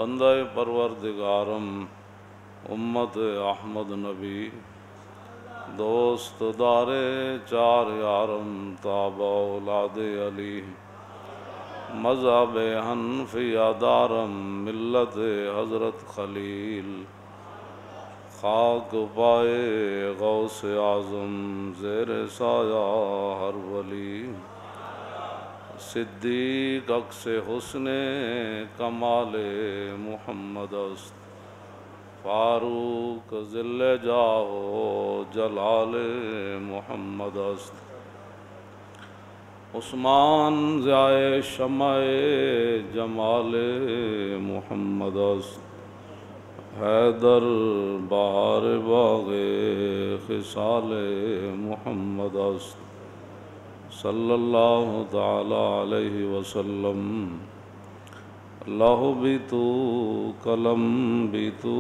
بندہ پروردگارم امت احمد نبی دوست دار چار یارم تابع اولاد علی مذہب حنفیہ دارم ملت حضرت خلیل خاک پائے غوث اعظم زیر سایہ ہر ولی صدیق عکس حسن کمال محمد است فاروق ذل جاہ جلال محمد است عثمان ضیاء شمع جمال محمد است حیدر بہار باغ خصال محمد است صلی اللہ تعالی علیہ وسلم اللہ بھی تو قلم بھی تو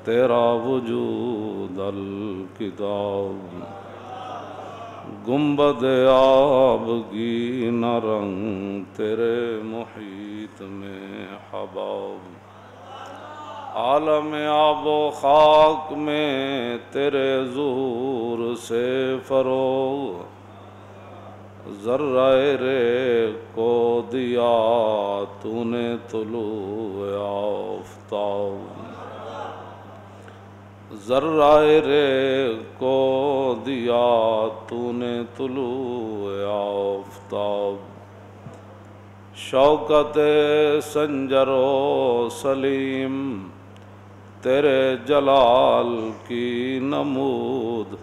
تیرا وجود الکتاب گنبد آب کی نہ رنگ تیرے محیط میں حباب عالم آب و خاک میں تیرے ظہور سے فروغ ذرہ رے کو دیا تو نے طلوع آفتاب ذرہ رے کو دیا تو نے طلوع آفتاب شوکت سنجر و سلیم تیرے جلال کی نمود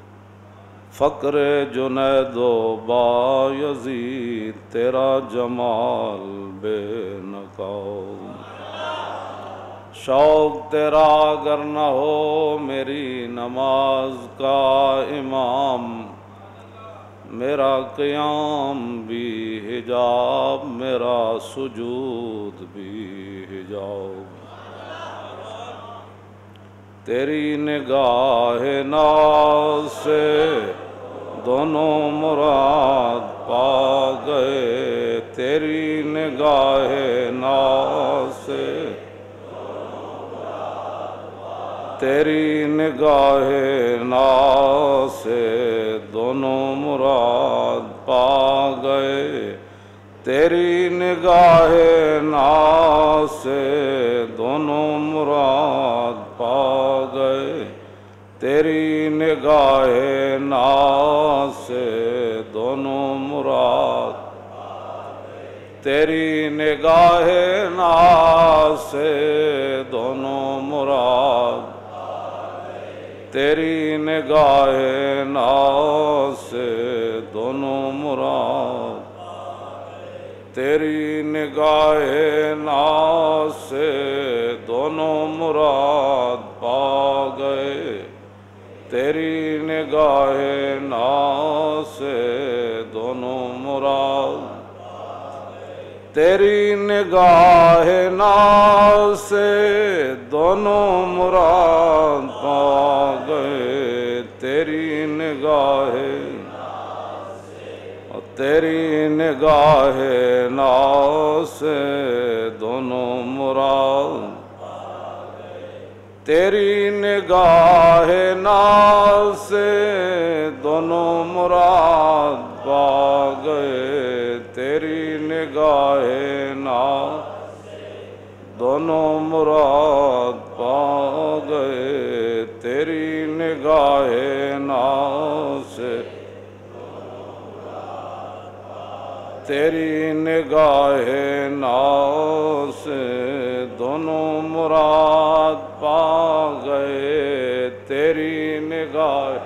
فقر جنید و بایزید تیرا جمال بے نقاب شوق تیرا اگر نہ ہو میری نماز کا امام میرا قیام بھی حجاب میرا سجود بھی حجاب تیری نگاہ ناز سے دونوں مراد پا گئے تیری نگاہ ناز سے تیری نگاہ ناز سے دونوں مراد پا گئے تیری نگاہ ناز سے دونوں مراد پا گئے تیری نگاہ ناز سے دونوں مراد تیری نگاہ ناز سے دونوں مراد تیری نگاہ ناز سے دونوں مراد تیری نگاہ ناز سے دونوں مراد پا گئے تیری نگاہ ناز سے دونوں مراد تیری نگاہ ناز سے دونوں مراد پا گئے تیری نگاہ تیری نگاہ ناز سے دونوں مراد تیری نگاہ ناز سے دونوں مراد پا گئے تیری نگاہ ناز دونوں مراد پا گئے تیری نگاہ ناز سے تیری نگاہ ناز سے دونوں مراد پا گئے تیری نگاہ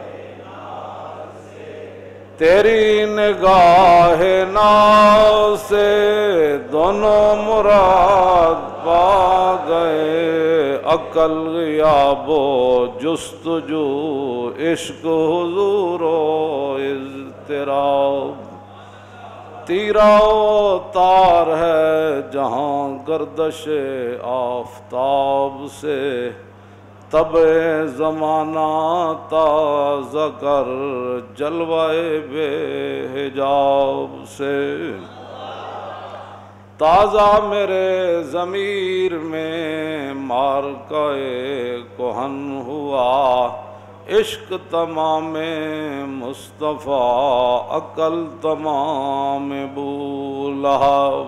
تیری نگاہ ناز سے دونوں مراد پا گئے عقل غیاب و جستجو عشق حضور و اضطراب تیرا و تار ہے جہاں گردش آفتاب سے طبع زمانہ تازہ کر جلوہ بے حجاب سے تازہ میرے ضمیر میں مارکائے کہن ہوا، عشق تمام مصطفیٰ عقل تمام بولہب۔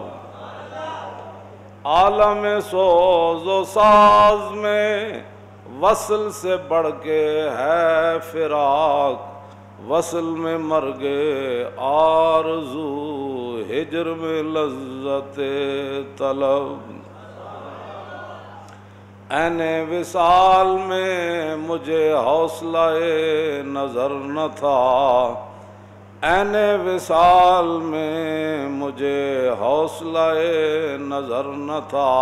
عالم سوز و ساز میں وصل سے بڑھ کے ہے فراق، وصل میں مر گئے آرزو، ہجر میں لذت طلب۔ عین وصال میں مجھے حوصلہ نظر نہ تھا، عین وصال میں مجھے حوصلہ نظر نہ تھا،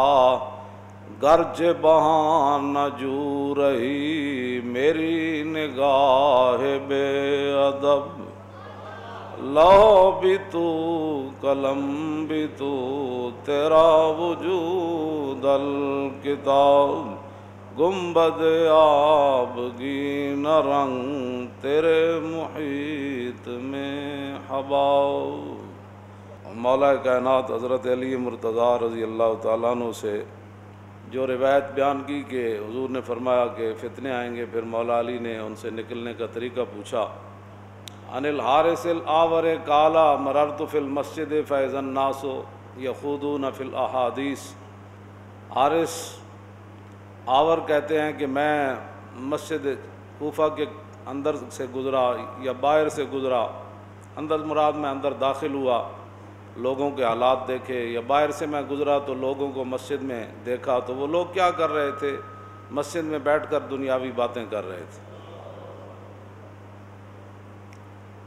گرچہ بہاں نہ جو رہی میری نگاہ بے ادب۔ لوح بھی تو قلم بھی تو تیرا وجود الکتاب، گنبد آبگین رنگ تیرے محیط میں حباب۔ مولا کائنات حضرت علی مرتضیٰ رضی اللہ تعالیٰ عنہ سے جو روایت بیان کی کہ حضور نے فرمایا کہ فتنے آئیں گے، پھر مولا علی نے ان سے نکلنے کا طریقہ پوچھا۔ عن الحارث الآور قال مررت فی المسجد فإذا الناس یخوضون فی الاحادیث۔ حارث آور کہتے ہیں کہ میں مسجد کوفہ کے اندر سے گزرا یا باہر سے گزرا، اندر مراد میں اندر داخل ہوا، لوگوں کے حالات دیکھے، یا باہر سے میں گزرا تو لوگوں کو مسجد میں دیکھا تو وہ لوگ کیا کر رہے تھے؟ مسجد میں بیٹھ کر دنیاوی باتیں کر رہے تھے،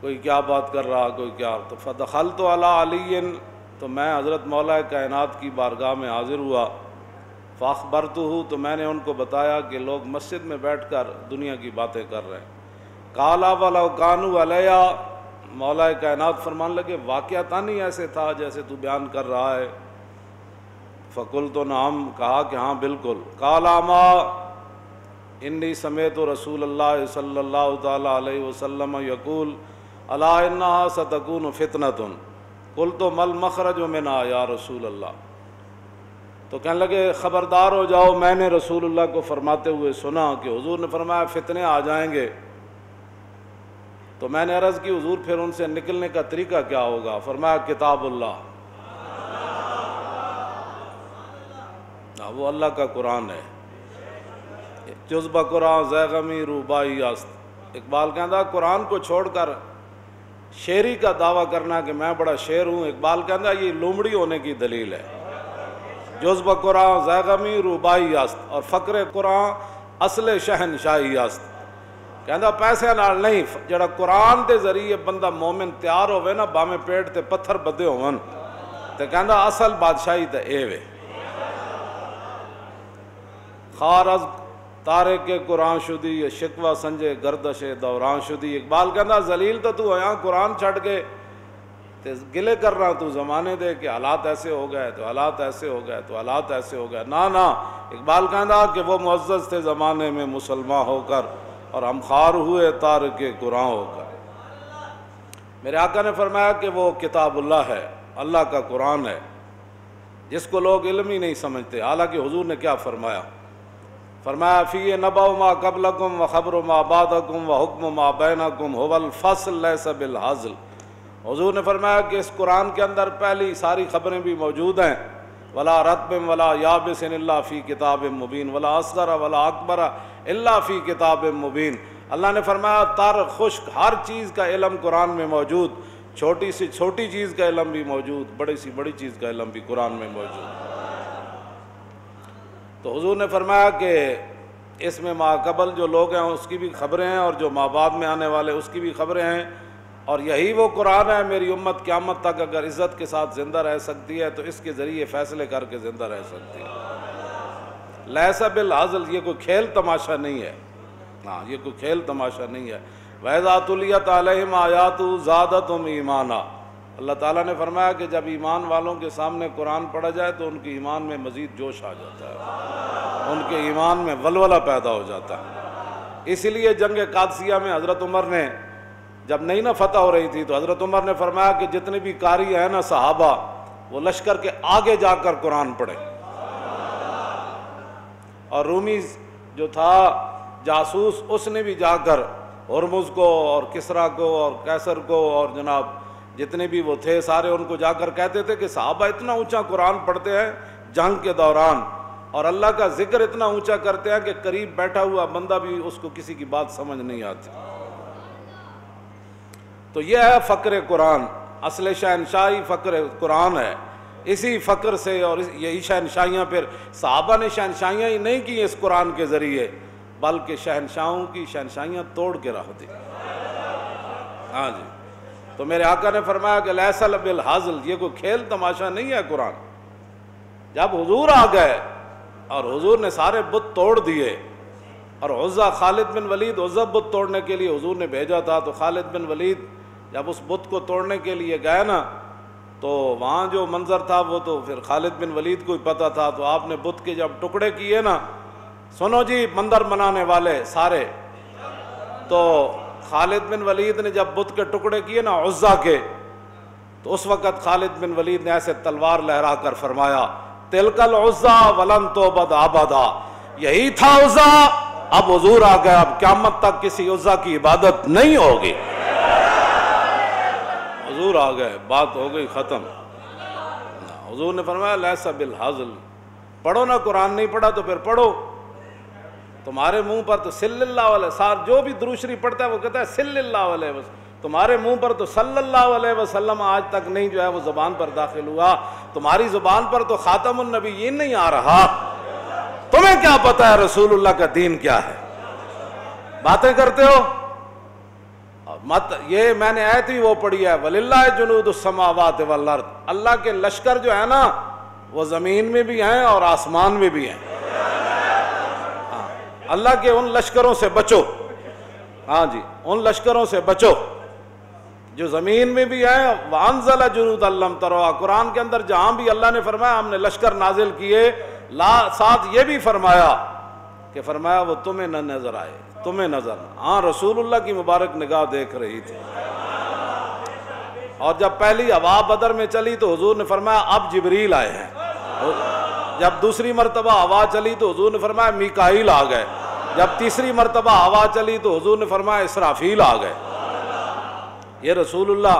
کوئی کیا بات کر رہا، کوئی کیا۔ تو فدخلت علی علی، تو میں حضرت مولا کائنات کی بارگاہ میں حاضر ہوا، فاخبرتہ، تو میں نے ان کو بتایا کہ لوگ مسجد میں بیٹھ کر دنیا کی باتیں کر رہے ہیں۔ قال ولو کانوا علیہ، مولا کائنات فرمان لگے واقعتاً ہی ایسے تھا جیسے تو بیان کر رہا ہے؟ فقلت نعم، کہا کہ ہاں بالکل۔ قال اما انی سمعت رسول اللہ صلی اللہ تعالی علیہ وسلم یقول الا انہا ستکون فتنۃ، قلت ما المخرج منہا یا رسول اللہ۔ تو کہنے لگے خبردار ہو جاؤ، میں نے رسول اللہ کو فرماتے ہوئے سنا کہ حضور نے فرمایا فتنے آ جائیں گے۔ تو میں نے عرض کی حضور پھر ان سے نکلنے کا طریقہ کیا ہوگا؟ فرمایا کتاب اللہ، وہ اللہ کا قرآن ہے۔ جذبہ قرآن زیغمی روبائی است۔ اقبال کہتا قرآن کو چھوڑ کر شیری کا دعویٰ کرنا کہ میں بڑا شیر ہوں، اقبال کہتا یہ لومڑی ہونے کی دلیل ہے۔ جذبہ قرآن زیغمی روبائی است، اور فقر قرآن اصل شہنشاہی است۔ کہندا پیسے نال نہیں، جڑا قرآن دے ذریعے بندہ مومن تیار ہوئے نا، باویں پیٹ تے پتھر بدے ہون، تے کہندا اصل بادشاہی تے اے وے۔ خار از تارک قرآن شدی، یہ شکوہ سنجے گردش دوران شدی۔ اقبال کہندا ذلیل تو ہویا قرآن چھڑ کے تے گلے کر رہا تو زمانے دے کہ حالات ایسے ہو گئے، تو حالات ایسے ہو گئے، تو حالات ایسے ہو گئے۔ نا اقبال کہندا کہ وہ معزز تھے زمانے میں مسلمان ہو کر، اور ہم خار ہوئے تارک قرآن ہو کر۔ میرے آقا نے فرمایا کہ وہ کتاب اللہ ہے، اللہ کا قرآن ہے، جس کو لوگ علم ہی نہیں سمجھتے۔ حالانکہ حضور نے کیا فرمایا؟ فرمایا فی نبأ ما قبلکم وخبر ما بعدکم وحکم ما بینکم هو الفصل لیس بالحزل۔ حضور نے فرمایا کہ اس قرآن کے اندر پہلی ساری خبریں بھی موجود ہیں، ولا رطب ولا یابس الا فی کتاب مبین ولا اصغر ولا اکبر الا فی کتاب مبین۔ اللہ نے فرمایا تر خشک ہر چیز کا علم قرآن میں موجود، چھوٹی سی چھوٹی چیز کا علم بھی موجود، بڑی سی بڑی چیز کا علم بھی قرآن میں موجود۔ تو حضور نے فرمایا کہ اس میں ما قبل جو لوگ ہیں اس کی بھی خبریں ہیں، اور جو ما بعد میں آنے والے اس کی بھی خبریں ہیں، اور یہی وہ قرآن ہے میری امت قیامت تک اگر عزت کے ساتھ زندہ رہ سکتی ہے تو اس کے ذریعے فیصلے کر کے زندہ رہ سکتی ہے۔ لیس بالحزل، یہ کوئی کھیل تماشا نہیں ہے، ہاں یہ کوئی کھیل تماشا نہیں ہے۔ وَإِذَا تُلِيَتْ عَلَيْهِمْ آيَاتُهُ زَادَتْهُمْ ایمانا۔ اللہ تعالیٰ نے فرمایا کہ جب ایمان والوں کے سامنے قرآن پڑھا جائے تو ان کے ایمان میں مزید جوش آ جاتا ہے، ان کے ایمان میں ولولہ پیدا ہو جاتا ہے۔ اسی لیے جنگ قادسیہ میں حضرت عمر نے جب نئی نہ فتح ہو رہی تھی تو حضرت عمر نے فرمایا کہ جتنے بھی قاری ہیں نا صحابہ، وہ لشکر کے آگے جا کر قرآن پڑھے. اور رومی جو تھا جاسوس، اس نے بھی جا کر ہرمز کو اور کسرا کو اور قیصر کو اور جناب جتنے بھی وہ تھے سارے، ان کو جا کر کہتے تھے کہ صحابہ اتنا اونچا قرآن پڑھتے ہیں جنگ کے دوران، اور اللہ کا ذکر اتنا اونچا کرتے ہیں کہ قریب بیٹھا ہوا بندہ بھی اس کو کسی کی بات سمجھ نہیں آتی. تو یہ ہے فقر قرآن، اصل شہنشاہی فقر قرآن ہے. اسی فقر سے اور یہی شہنشاہیاں پھر صحابہ نے شہنشاہیاں ہی نہیں کی اس قرآن کے ذریعے، بلکہ شہنشاہوں کی شہنشاہیاں توڑ کے رکھ دی. ہاں جی، تو میرے آقا نے فرمایا کہ لیس بالہزل، یہ کوئی کھیل تماشا نہیں ہے قرآن. جب حضور آ گئے اور حضور نے سارے بت توڑ دیے، اور عزا خالد بن ولید عزا بت توڑنے کے لیے حضور نے بھیجا تھا، تو خالد بن ولید جب اس بت کو توڑنے کے لیے گئے نا، تو وہاں جو منظر تھا وہ تو پھر خالد بن ولید کو ہی پتہ تھا. تو آپ نے بت کے جب ٹکڑے کیے نا، سنو جی مندر بنانے والے سارے، تو خالد بن ولید نے جب بت کے ٹکڑے کیے نا عزا کے، تو اس وقت خالد بن ولید نے ایسے تلوار لہرا کر فرمایا تلک العزا ولن تعبد ابدا، یہی تھا عزا، اب حضور آ گیا، اب قیامت تک کسی عزا کی عبادت نہیں ہوگی. حضور آ گئے، بات ہو گئی ختم. حضور نے فرمایا لیس بالہزل، پڑھو نا، قرآن نہیں پڑھا تو پھر پڑھو. تمہارے منہ پر تو صلی اللہ علیہ وسلم، جو بھی درود شریف پڑھتا ہے وہ کہتا ہے صلی اللہ علیہ وسلم، تمہارے منہ پر تو صلی اللہ علیہ وسلم آج تک نہیں جو ہے وہ زبان پر داخل ہوا. تمہاری زبان پر تو خاتم النبیین نہیں آ رہا. تمہیں کیا پتا ہے رسول اللہ کا دین کیا ہے؟ باتیں کرتے ہو. مت یہ میں نے آیت بھی وہ پڑھی ہے وَلِلَّهِ جُنُودُ السَّمَاوَاتِ وَالْأَرْضِ، اللہ کے لشکر جو ہے نا وہ زمین میں بھی ہیں اور آسمان میں بھی ہیں. اللہ کے ان لشکروں سے بچو. ہاں جی، ان لشکروں سے بچو جو زمین میں بھی ہیں. وَأَنزَلَ جُنُودًا لَّمْ تَرَوْهَا، قرآن کے اندر جہاں بھی اللہ نے فرمایا ہم نے لشکر نازل کیے، ساتھ یہ بھی فرمایا کہ فرمایا وہ تمہیں نہ نظر آئے، تمہیں نظر. ہاں رسول اللہ کی مبارک نگاہ دیکھ رہی تھی. اور جب پہلی ہوا بدر میں چلی تو حضور نے فرمایا اب جبریل آئے ہیں. جب دوسری مرتبہ ہوا چلی تو حضور نے فرمایا میکائیل آ گئے. جب تیسری مرتبہ ہوا چلی تو حضور نے فرمایا اسرافیل آ گئے. یہ رسول اللہ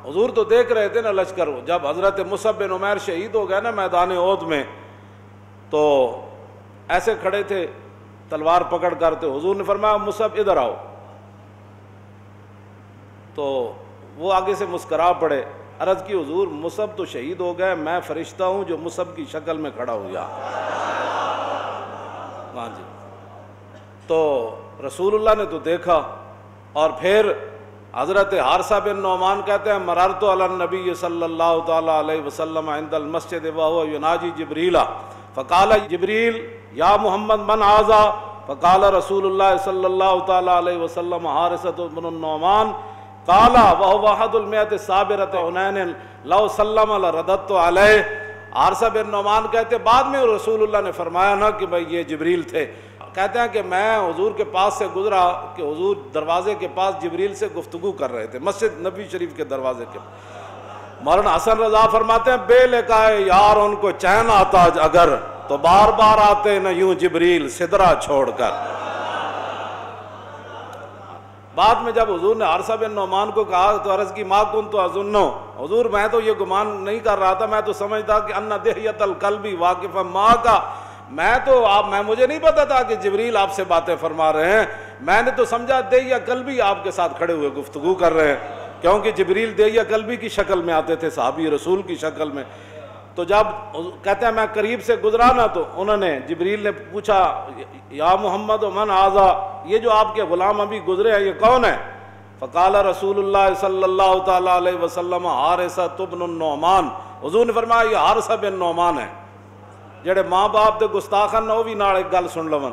حضور تو دیکھ رہے تھے نا لشکر. جب حضرت مصعب بن عمیر شہید ہو گئے نا میدان احد میں، تو ایسے کھڑے تھے تلوار پکڑ کر، تو حضور نے فرمایا مصعب ادھر آؤ. تو وہ آگے سے مسکرا پڑے. عرض کی حضور مصعب تو شہید ہو گئے، میں فرشتہ ہوں جو مصعب کی شکل میں کھڑا ہوا. ہاں جی، تو رسول اللہ نے تو دیکھا. اور پھر حضرت حارثہ بن نعمان کہتے ہیں مررت علی النبی صلی اللہ تعالی علیہ وسلم عند المسجد وهو يناجي جبریل فقال جبریل یا محمد من هذا فقال رسول اللہ صلی اللہ تعالی علیہ وسلم حارثہ بن النعمان قال وهو احد المئة الصابرة حنین لو سلم لرددت علیہ. حارثہ بن نعمان کہتے بعد میں رسول اللہ نے فرمایا نا کہ بھئی یہ جبریل تھے. کہتے ہیں کہ میں حضور کے پاس سے گزرا کہ حضور دروازے کے پاس جبریل سے گفتگو کر رہے تھے، مسجد نبی شریف کے دروازے کے. مولانا حسن رضا فرماتے ہیں بے لکائے یار ان کو چین آتا اگر تو بار بار آتے نہ یوں جبریل سدرا چھوڑ کر. بعد میں جب حضور نے حارثہ بن نعمان کو کہا تو عرض کی ما کنت اظنو، حضور میں تو یہ گمان نہیں کر رہا تھا، میں تو سمجھتا کہ ان دہیت القلب واقف ما کا، میں مجھے نہیں پتا تھا کہ جبریل آپ سے باتیں فرما رہے ہیں. میں نے تو سمجھا دہیہ قلبی آپ کے ساتھ کھڑے ہوئے گفتگو کر رہے ہیں، کیونکہ جبریل دہیہ قلبی کی شکل میں آتے تھے، صحابی رسول کی شکل میں. تو جب کہتے ہیں میں قریب سے گزرا نا تو انہوں نے جبریل نے پوچھا یا محمد من ھذا، یہ جو آپ کے غلام ابھی گزرے ہیں یہ کون ہے؟ فقال رسول اللہ صلی اللہ تعالی علیہ وسلم حارثہ بن النعمان. حضور نے فرمایا یہ حارثہ بن نعمان ہے جڑے ماں باپ دے گستاخن نہ وہ بھی نال ایک گل سن لون.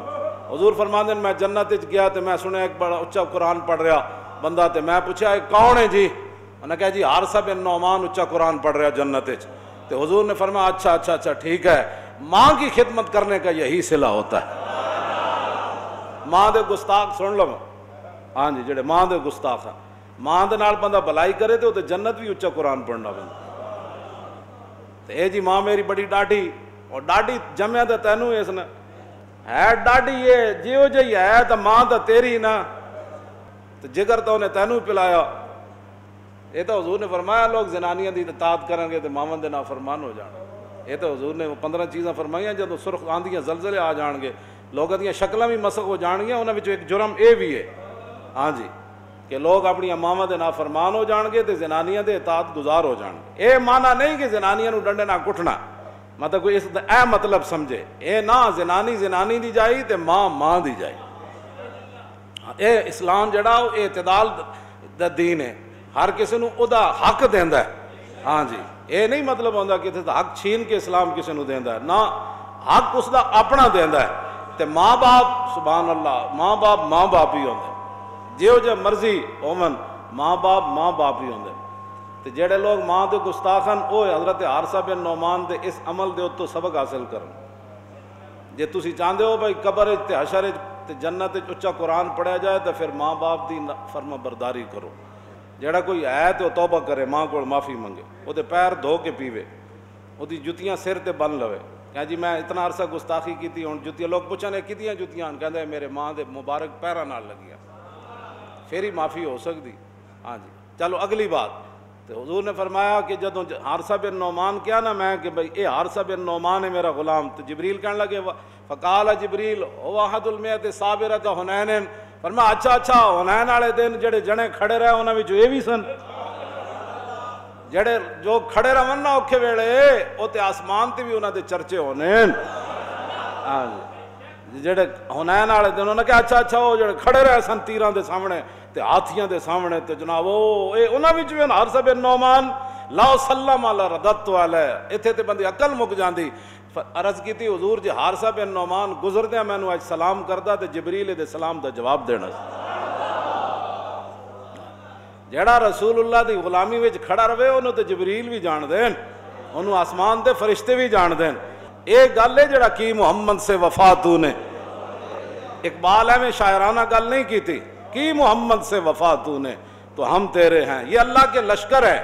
حضور فرماندے میں جنت وچ گیا تے میں سنیا ایک بڑا اچا قرآن پڑھ رہا بندہ، تے میں پوچھا یہ کون ہے جی؟ انہوں نے کہا جی حارثہ بن نعمان اچا قرآن پڑھ رہا جنت وچ. تے حضور نے فرمایا اچھا ٹھیک ہے، ماں کی خدمت کرنے کا یہی صلہ ہوتا ہے. ماں دے گستاخ سن لو. ہاں جی، جڑے ماں دے گستاخ ہیں، ماں دے نال بندہ بھلائی کرے تے جنت بھی اچا قرآن پڑھنا بندہ. اے جی ماں میری بڑی ڈاڈی، اور ڈاڈی جمیا تو تینوں اس نے ہے ڈاڈی یہ جیو جی ہے تو ماں تو تیری نا، تو جگر تو انہیں تینوں پلایا۔ یہ تو حضور نے فرمایا لوگ زنانیاں دی اطاعت کریں گے تو ماون دے نافرمان ہو جان۔ یہ تو حضور نے 15 چیزاں فرمائیاں، جدوں سرخ آندیاں زلزلے آ جان گے، لوگوں دیاں شکلاں بھی مسخ ہو جان گیا، انہاں وچوں ایک جرم اے بھی ہے ہاں جی کہ لوگ اپنی ماواں دے نافرمان ہو جان گے تے زنانیاں دے اطاعت گزار ہو جان گے۔ اے معنی نہیں کہ زنانیاں نو ڈنڈے نہ کٹنا، مطلب کوئی اس دا اے مطلب سمجھے، اے نہ زنانی زنانی دی جائی تے ماں ماں دی جائی۔ اے اسلام جڑا وہ اعتدال دا دین ہے، ہر کسی نو او دا حق دیندا ہے ہاں جی۔ اے نہیں مطلب ہوندا کہ حق چھین کے اسلام کسی نو دیندا ہے، نہ حق اس دا اپنا دیندا ہے۔ تے ماں باپ سبحان اللہ ماں باپ ہی ہوندے، جیو جے مرضی ہومن ماں باپ ہی ہوندے۔ تے جڑے لوگ ماں دے گستاخن او حضرت حارثہ بن نعمان دے اس عمل دے اتوں سبق حاصل کرن۔ جے تسی چاہندے ہو بھائی قبر وچ تے حشر وچ تے جنت وچ اچا قرآن پڑھیا جائے تے پھر ماں باپ دی فرما برداری کرو۔ جڑا کوئی ہے تے توبہ کرے، ماں کول معافی منگے، او دے پیر دھو کے پیوے، او دی جتیاں سر تے بن لوے کہ جی میں اتنا عرصہ گستاخی کیتی، ہن جتیاں لوگ پوچھنے کیتیاں جتیاں، کہندے میرے ماں دے مبارک پیراں نال لگیاں، پھر ہی معافی ہو سکتی ہاں جی۔ چلو اگلی بات، تو حضور نے فرمایا کہ جدوں حارثہ بن نعمان کیا نا میں کہ بھئی اے حارثہ بن نعمان ہے میرا غلام، تو جبریل کہنے لگے فقال جبریل هو احد المئۃ صابرۃ حنین، فرمایا اچھا حنین والے دن جڑے جنے کھڑے رہے انہاں وچ اے وی سن، جڑے جو کھڑے رہن نا اوکھے ویلے او تے آسمان تے بھی انہاں دے چرچے ہونے ہاں جی۔ جڑے حنین والے دن انہاں کہ اچھا وہ جڑے کھڑے رہے سن تیراں دے سامنے تے ہاتھیاں دے سامنے، تے جناب اے انہاں وچ وی حارثہ بن نعمان لا سلم علی ردت علیہ، ایتھے تے بندی عقل مک جاندی۔ عرض کیتی حضور جی حارثہ بن نعمان گزردیاں مینوں اج سلام کردا تے جبریل دے سلام دا جواب دینا، جڑا رسول اللہ دی غلامی وچ کھڑا رہے انہوں تے جبریل بھی جان دین، انہوں آسمان دے فرشتے بھی جان دین۔ اے گل ہے جڑا کی محمد سے وفا تو نے، اقبال ہے میں شاعرانہ گل نہیں کی تھی، کی محمد سے وفا تو نے تو ہم تیرے ہیں، یہ اللہ کے لشکر ہے۔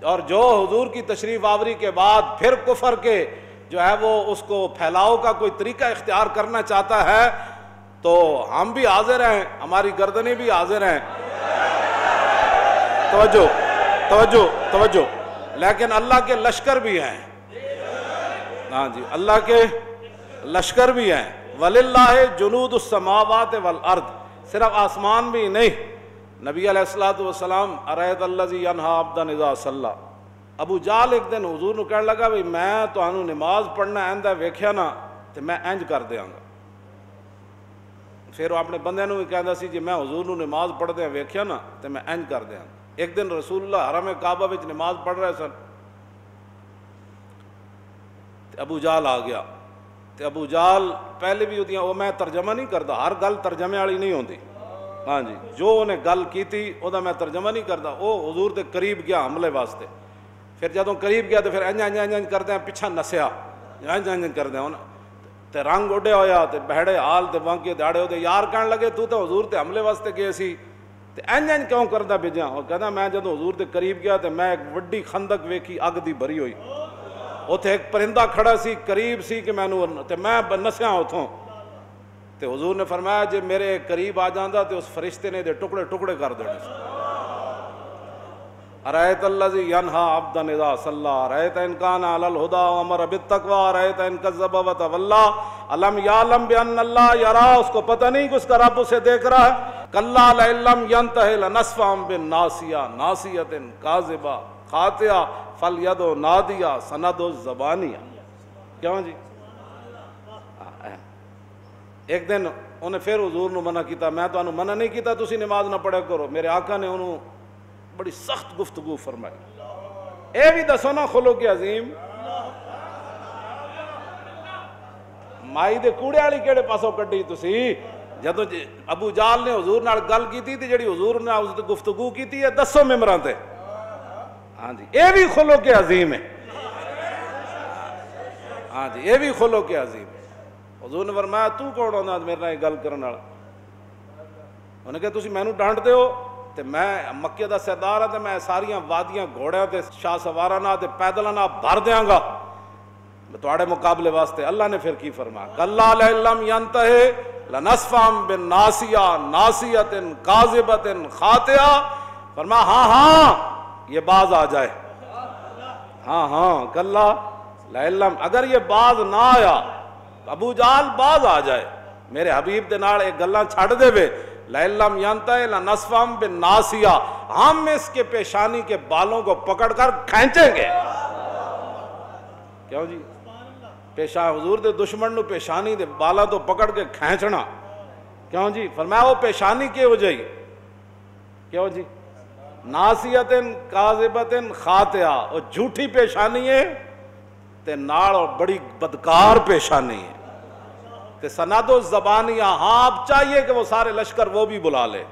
اور جو حضور کی تشریف آوری کے بعد پھر کفر کے جو ہے وہ اس کو پھیلاؤ کا کوئی طریقہ اختیار کرنا چاہتا ہے تو ہم بھی حاضر ہیں، ہماری گردنیں بھی حاضر ہیں، توجہ، لیکن اللہ کے لشکر بھی ہیں ہاں جی، اللہ کے لشکر بھی ہیں۔ وَلِلَّهِ جُنُودُ السَّمَاوَاتِ وَالْأَرْضِ، صرف آسمان بھی نہیں۔ نبی علیہ السلام اَرَأَيْتَ الَّذِي يَنْهَىٰ عَبْدًا إِذَا صَلَّىٰ، ابو جال ایک دن حضور نو کہنے لگا بھئی میں تانوں نماز پڑھنا آئندہ ویکھیا نا تے میں انج کر دیاں گا۔ پھر وہ اپنے بندے نو بھی کہندا سی جی میں حضور نو نماز پڑھدے ویکھیا نا تے میں انج کر دیاں گا۔ ایک دن رسول اللہ حرم کعبہ وچ نماز پڑھ رہے سن، ابو جال آ گیا، تے ابو جال پہلے بھی ہوتی وہ میں ترجمہ نہیں کرتا، ہر گل ترجمے والی نہیں ہوندی ہاں جی، جو انہیں گل کی تھی وہ میں ترجمہ نہیں کرتا، وہ حضور دے قریب گیا حملے واسطے، پھر جدوں قریب گیا تو پھر انج کردے پیچھا نسیا، انج کردے تے رنگ اڈیا ہویا تے بہڑے حال تے بانکے داڑے ہوتے، یار کہنے لگے تو حضور تے حملے واسطے گئے سی تے انج کیوں کردا بھیجا؟ وہ کہنا میں جدوں حضور دے قریب گیا تے میں ایک وڈی خندق ویکھی اگ دی بھری ہوئی، اوتھے ایک پرندہ کھڑا سی قریب سی کہ مینوں تے میں نسیا اتھوں، تے حضور نے فرمایا جے میرے قریب آ جاندا تے اس فرشتے نے دے ٹکڑے ٹکڑے کر دینے سی۔ اَرَأَيْتَ الَّذِي يَنْهَىٰ عَبْدًا إِذَا صَلَّىٰ أَرَأَيْتَ إِنْ كَانَ عَلَى الْهُدَىٰ وَأَمَرَ بِالتَّقْوَىٰ أَرَأَيْتَ إِنْ كَذَّبَ وَتَوَلَّىٰ أَلَمْ يَعْلَمْ بِأَنَّ اللَّهَ يَرَىٰ، اس کو پتہ نہیں کہ اس کا رب اسے دیکھ رہا ہے۔ كَلَّا لَئِن لَّمْ يَنْتَهِ لَنَسْفَعًا بِالنَّاصِيَةِ نَاصِيَةٍ كَاذِبَةٍ خَاطِئَةٍ فَلْيَدْعُ نَادِيَهَا سَنَدْعُ الزَّبَانِيَةَ۔ کیوں جی؟ ایک دن انہیں پھر حضور نو منع کیتا، میں تو انہوں منع نہیں کیتا تسی نماز نہ پڑھے کرو، میرے آقا نے انہوں بڑی سخت گفتگو فرمائی۔ اے بھی دسو نا خلق عظیم، مائی دے کوڑے والی کیڑے پاسوں کڈی تسی؟ جدوں ابو جال نے حضور نال گل کیتی تے جڑی حضور نے اس تے گفتگو کیتی ہے دسو ممبراں تے ہاں جی، اے بھی خلق عظیم ہے ہاں جی، اے بھی خلق عظیم ہے۔ حضور نے فرمایا تو کون ہوندا میرے نال گل کرن والا؟ انہیں کہا تسی مینوں ڈانٹ دے ہو، تے میں مکے دا سردار ہاں تے میں ساریاں وادیاں گھوڑیاں تے شاہ سواراں نال تے پیدلاں نال بھر دیاں گا تواڈے مقابلے واسطے۔ اللہ نے پھر کی فرمایا کلا لئن لم ینتہی لنصفعا بالناصیہ ناصیۃ کاذبۃ خاطئہ، فرمایا ہاں ہاں یہ باز آ جائے، ہاں ہاں کلا لئن لم، اگر یہ باز نہ آیا ابو جہل باز آ جائے میرے حبیب دے نال ایک گلاں چھڑ دے وے، لئن لم ینتہی لنصفعا بالناصیہ، ہم اس کے پیشانی کے بالوں کو پکڑ کر کھینچیں گے۔ کیوں جی حضور دے دشمن نو پیشانی دے بالا تو پکڑ کے کھینچنا، کیوں جی فرمایا وہ پیشانی کی ہو جائی، کیوں جی ناصیۃ کاذبۃ خاطئہ، وہ جھوٹی پیشانی ہے تے نال اور بڑی بدکار پیشانی ہے تے سند و زبانیہ، ہاں اب چاہیے کہ وہ سارے لشکر وہ بھی بلا لے،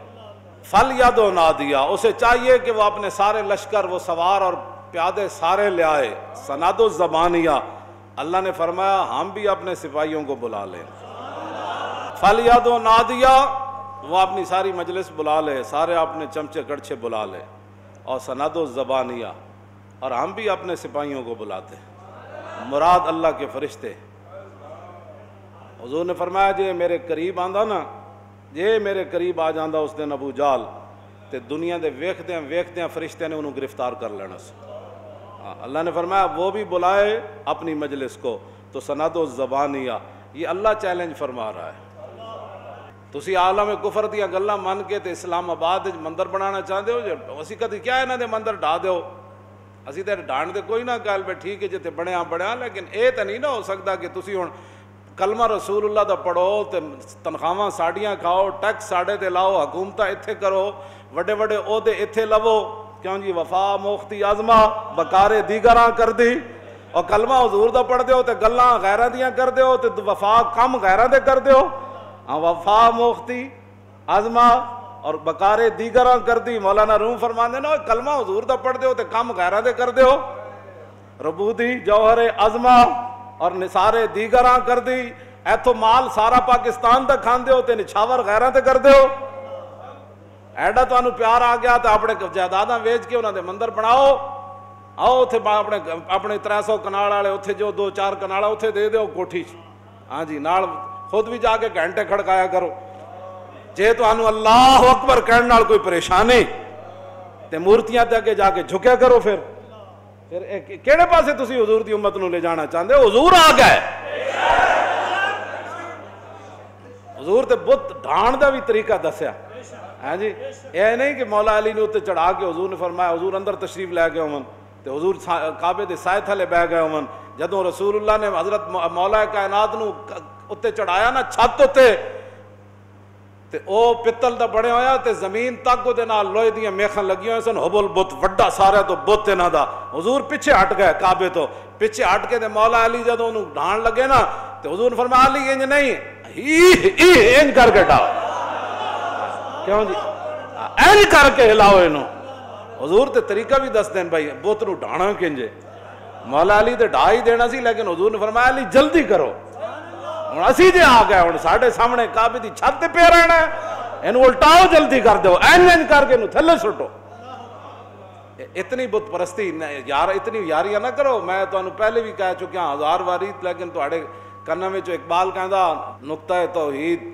فَلْيَدْعُ نَادِيَهُ، اسے چاہیے کہ وہ اپنے سارے لشکر وہ سوار اور پیادے سارے لے آئے، سند و زبانیہ۔ اللہ نے فرمایا ہم بھی اپنے سپاہیوں کو بلا لیں، فَلْيَدْعُ نَادِيَهُ، وہ اپنی ساری مجلس بلا لے، سارے اپنے چمچے کڑچے بلا لے، اور سند و زبانیہ، اور ہم بھی اپنے سپاہیوں کو بلاتے ہیں، مراد اللہ کے فرشتے۔ حضور نے فرمایا جے میرے قریب آندا نا، جے میرے قریب آ جاندہ اس دن ابو جہل تے دنیا دے ویکھدیاں فرشتے نے انہوں گرفتار کر لینا سی۔ اللہ نے فرمایا وہ بھی بلائے اپنی مجلس کو، تو سند و زبانیہ، یہ اللہ چیلنج فرما رہا ہے۔ تسی عالم کفر دیا گلاں من کے تے اسلام آباد مندر بنانا چاہتے ہو، جو اسی کدی کیا انہاں دے مندر ڈھا دیو، اسی تے ڈھان دے کوئی نہ گل پہ ٹھیک ہے جتے بڑھیا، لیکن اے تے نہیں نہ ہو سکتا کہ تسی ہن کلمہ رسول اللہ دا پڑھو تے تنخواہاں ساڑیاں کھاؤ، ٹیکس ساڑے تے لاؤ، حکومتاں ایتھے کرو، وڈے وڈے عہدے ایتھے لو، کیوں جی وفا موختی عظمہ بکارے دیگراں کر دی، اور کلمہ حضور دا پڑھ دیو تے گلاں غیراں دیاں کر دیو تے وفا کم غیراں دے کر دیو، ہاں وفا موختی عظمہ اور بکارے دیگراں کر دی۔ مولانا روم فرماندے نا کلمہ حضور دا پڑھ دیو تے کم غیراں دے کر دیو، ربودی جوہر عظمہ اور نثارے دیگراں کر دی، ایتھو مال سارا پاکستان دا کھان دیو تے نچھاور غیراں تے کر دیو۔ ایڈا تو انہوں پیار آ گیا تو اپنے جائیداداں ویچ کے انہوں نے مندر بناؤ، آؤ اتھے اپنے 300 کنال والے اتھے جو 2-4 کنال اتھے دے دیو کوٹھی، ہاں جی نال خود بھی جا کے گھنٹے کھڑکایا کرو، جے تو انہوں اللہ اکبر کہنے نال کوئی پریشانی تے مورتیاں تے اگے جا کے جھکیا کرو، پھر کیڑے پاسے تسی حضور دی امت نو لے جانا چاہتے ہو؟ حضور آ گئے، حضور تے بت ڈھان دا بھی طریقہ دسیا، ہاں جی یہ نہیں کہ مولا علی نے اتنے چڑھا کے حضور نے فرمایا، حضور اندر تشریف لے گئے ہون تے حضور کعبے دے سائے تھلے بہ گئے ہون، جدوں رسول اللہ نے حضرت مولا کائنات نو اتنے چڑھایا نا چھت تے تے او پتل دا بڑے ہویا تے زمین تک دے نال لوہے دیاں میخاں لگی ہوئے سن، حبل بت وڈا سارا تو بت انہاں دا، حضور پیچھے ہٹ گئے کعبے تو، پیچھے ہٹ کے تے مولا علی جدوں انہوں ڈھان لگے نا تے حضور نے فرمایا علی انج نہیں انج کر کے ڈاؤ، کیوں جی این کر کے ہلاؤ انہوں، حضور تے طریقہ بھی دس دین بھائی بت نو ڈھانا کنجے، مولا علی تے ڈھا ہی دینا سی، لیکن حضور نے فرمایا علی جلدی کرو، ہن اسی جے آ گئے ہن ساڈے سامنے کعبے دی چھت تے پیا رہنا ہے، اینو الٹاؤ جلدی کر دیو، این کر کے اینو تھلے سٹو۔ اتنی بت پرستی یار، اتنی یاریاں نہ کرو، میں تانوں پہلے بھی کہہ چکیا 1000 واری، لیکن تواڈے کناں وچ اقبال کہندا نقطہ توحید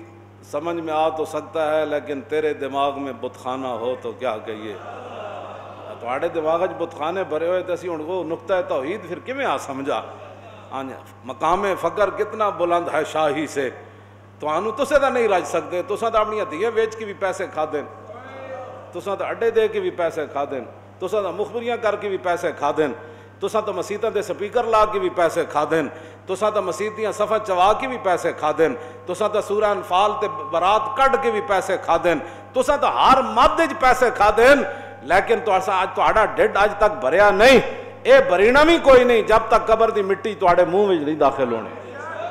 سمجھ میں آ تو سکتا ہے لیکن تیرے دماغ میں بت خانہ ہو تو کیا کہیے، تواڈے دماغ وچ بت خانے بھرے ہوئے تے اسی ہن وہ نقطہ توحید پھر کیویں آ سمجھا، مقام فقر کتنا بلند ہے شاہی سے، تسے تو نہیں رج سکتے، تساں تو اپنی دھیاں ویچ کے بھی پیسے کھا دین، تساں تو اڈے دے کے بھی پیسے کھا دین، تساں تو مخبریاں کر کے بھی پیسے کھا دین، تساں تو مسیتاں دے سپیکر لا کے بھی پیسے کھا دین، تساں تو مسیت دیاں صفحہ چوا کے بھی پیسے کھا دین، تساں تو سورہ انفال تے برات کٹ کے بھی پیسے کھا دین، تساں تو ہر مد وچ پیسے کھا دین، لیکن تہاڈا ڈھڈ اج تک بھریا نہیں، اے برینا بھی کوئی نہیں جب تک قبر دی مٹی تواڈے منہ وچ نہیں داخل ہونی،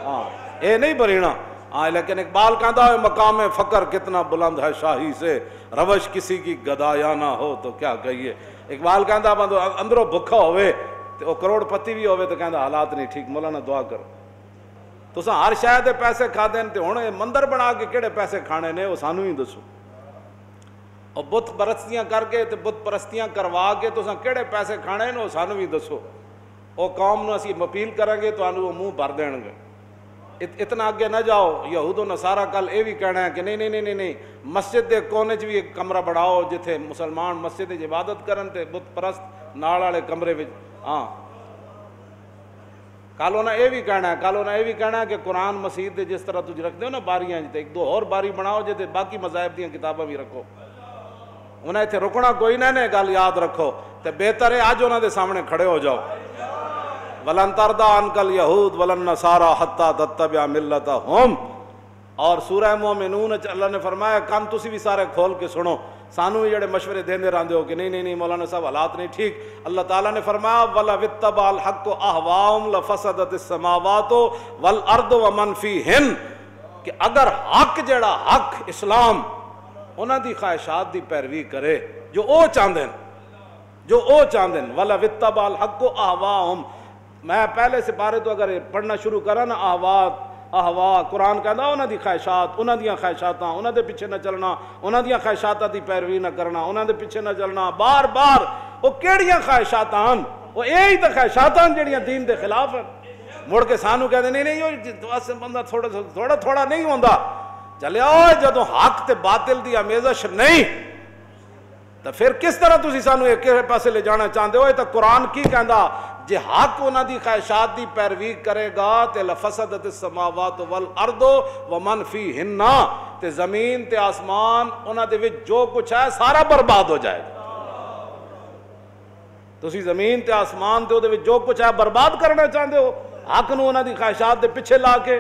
ہاں اے نہیں برینا، ہاں لیکن اقبال کہندا ہے مقام فقر کتنا بلند ہے شاہی سے، روش کسی کی گدایا نہ ہو تو کیا کہیے، اقبال کہندا بندو اندروں بھکھا ہوئے تے او کروڑ پتی بھی ہوئے تو کہندا حالات نہیں ٹھیک، مولانا دعا کرو، تساں ہر شے دے پیسے کھا دین تے ہن مندر بنا کے کیڑے پیسے کھانے نے وہ سانو ہی دسو، اور بت پرستیاں کر کے تے بت پرستیاں کروا کے تساں کہڑے پیسے کھانے نے سانو بھی دسو، وہ قوم نو اسی اپیل کریں گے تو وہ منہ بھر دین گے۔ اتنا اگے نہ جاؤ، یہود و نصارہ کل یہ بھی کہنا ہے کہ نہیں نہیں نہیں نہیں، مسجد دے کونے چ بھی ایک کمرہ بڑھاؤ جتھے مسلمان مسجد وچ عبادت کرن تے بت پرست نال والے کمرے وچ۔ ہاں کل انہیں یہ بھی کہنا ہے، کل انہیں یہ بھی کہنا ہے کہ قرآن مسجد دے جس طرح تجھ رکھ دو نا باریاں جتے، ایک دو اور باری بناؤ جتے باقی مذاہب دیاں کتاباں بھی رکھو۔ انہیں اتنے رکنا کوئی نہ نے، گل یاد رکھو تے بہتر ہے اج انہاں دے سامنے کھڑے ہو جاؤ۔ وَلَن تَرْضَىٰ عَنْكَ الْيَهُودُ وَلَا النَّصَارَىٰ حَتَّىٰ تَتَّبِعَ مِلَّتَهُمْ۔ اور سورہ مومنون اللہ نے فرمایا کم تسی بھی سارے کھول کے سنو، سانو بھی جڑے مشورے دیندے رہندے ہو کہ نہیں نہیں نہیں مولانا صاحب حالات نہیں ٹھیک۔ اللہ تعالیٰ نے فرمایا وَلَوِ اتَّبَعَ الْحَقُّ أَهْوَاءَهُمْ لَفَسَدَتِ السَّمَاوَاتُ وَالْأَرْضُ وَمَنْ فِيهِنَّ، کہ اگر حق جڑا حق اسلام انہاں دی خواہشات دی پیروی کرے جو او چاہندے جو او چاہندے وَلَوِ اتَّبَعَ الْحَقُّ أَهْوَاءَهُمْ۔ میں پہلے سپارے تو اگر پڑھنا شروع کرا نا احوا قرآن کہندا انہاں دی خواہشات، انہاں دیاں خواہشاتاں، انہاں دے پیچھے نہ چلنا، انہاں دیاں خواہشاتاں دی پیروی نہ کرنا، انہاں دے پیچھے نہ چلنا، بار بار وہ کیڑیاں خواہشاتاں وہ یہی تے خواہشاتاں جڑیاں دین دے خلاف ہیں۔ مڑ کے سانو کہتے نہیں نہیں وہ بندہ تھوڑا تھوڑا نہیں ہوندا، چلے آؤ جدوں حق تے باطل دی آمیزش نہیں تو پھر کس طرح تسی سانو ایک پاسے لے جانا چاہتے ہو؟ تو قرآن کی کہندا جے حق انہاں دی خواہشات دی پیروی کرے گا تے لفسدت السماوات والارض ومن فیہن، تے زمین تے آسمان انہاں دے وچ جو کچھ ہے سارا برباد ہو جائے گا۔ تسی زمین تے آسمان تے او دے وچ جو کچھ ہے برباد کرنا چاہتے ہو حق نو انہاں دی خواہشات دے پیچھے لا کے؟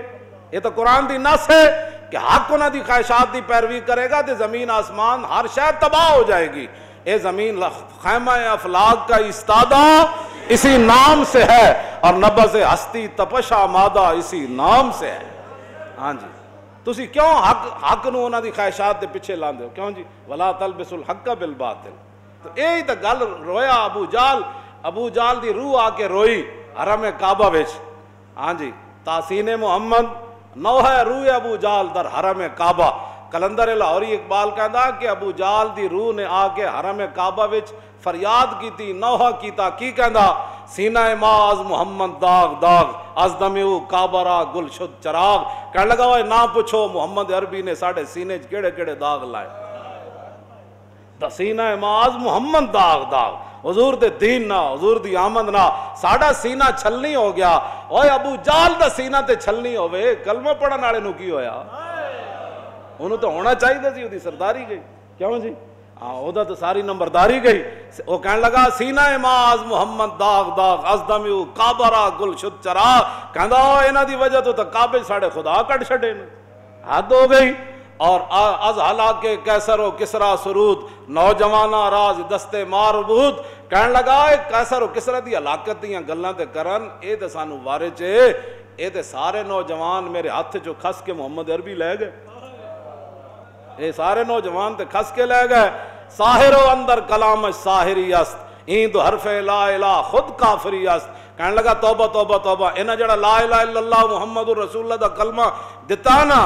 یہ تو قرآن دی نص ہے کہ حق انہاں دی خواہشات دی پیروی کرے گا تے زمین آسمان ہر شے تباہ ہو جائے گی۔ اے زمین خیمہ افلاک کا استادہ اسی نام سے ہے اور نبض ہستی تپش آمادہ اسی نام سے ہے۔ ہاں جی تسی کیوں حق نو انہاں دی خواہشات دے پیچھے لاندے ہو؟ کیوں جی ولا تلبسوا الحق بالباطل؟ تو یہی تو گل رویا ابو جال دی روح آ کے روئی حرم کعبہ وچ۔ ہاں جی تحسین محمد نوحہ روح ابو جال در حرم کعبہ۔ کلندر لاہوری اقبال کہندا کہ ابو جال دی روح نے آ کے حرم کعبہ وچ فریاد کیتی، نوحہ کیتا، کی کہندا سینہ ماز محمد داغ داغ از دمیو کعبہ را گل شد چراغ۔ کہنے لگا وہ نہ پوچھو محمد عربی نے ساڑھے سینے کیڑے کیڑے داغ لائے، سینہ ماز محمد داغ داغ، حضور دے دین نہ حضور دی آمد نہ ساڑھا سینہ چھلنی ہو گیا۔ اوے ابو جال دا سینہ تے چھلنی ہوئے کلمہ پڑھن والے نو کی ہویا؟ انہوں تو ہونا چاہیے تھی، وہ سرداری گئی کیوں جی؟ وہ تو ساری نمبرداری گئی۔ وہ کہنے لگا سینہ ماز محمد داغ داغ از دمیو کعبہ را گل شد چراغ۔ کہندا انہاں دی وجہ تو کعبے ساڑھے خدا کٹ چھڑے نے، حد ہو گئی۔ اور از ہلاک کیسر و کسرا سرود نوجوانہ راز دستے ماربود۔ کہنے لگا کیسر و کسرا دی ہلاکت دیاں گلاں تے کرن اے تے سانو وارے چے، اے تے سارے نوجوان میرے ہاتھ چو کھس کے محمد عربی لے گئے، اے سارے نوجوان تے کھس کے لے گئے۔ ساحر و اندر کلام ساحری است این تو حرف لا الہ خود کافری است۔ کہنے لگا توبہ توبہ توبہ، انہاں جڑا لا الہ الا اللہ محمد رسول اللہ دا کلمہ دتا نا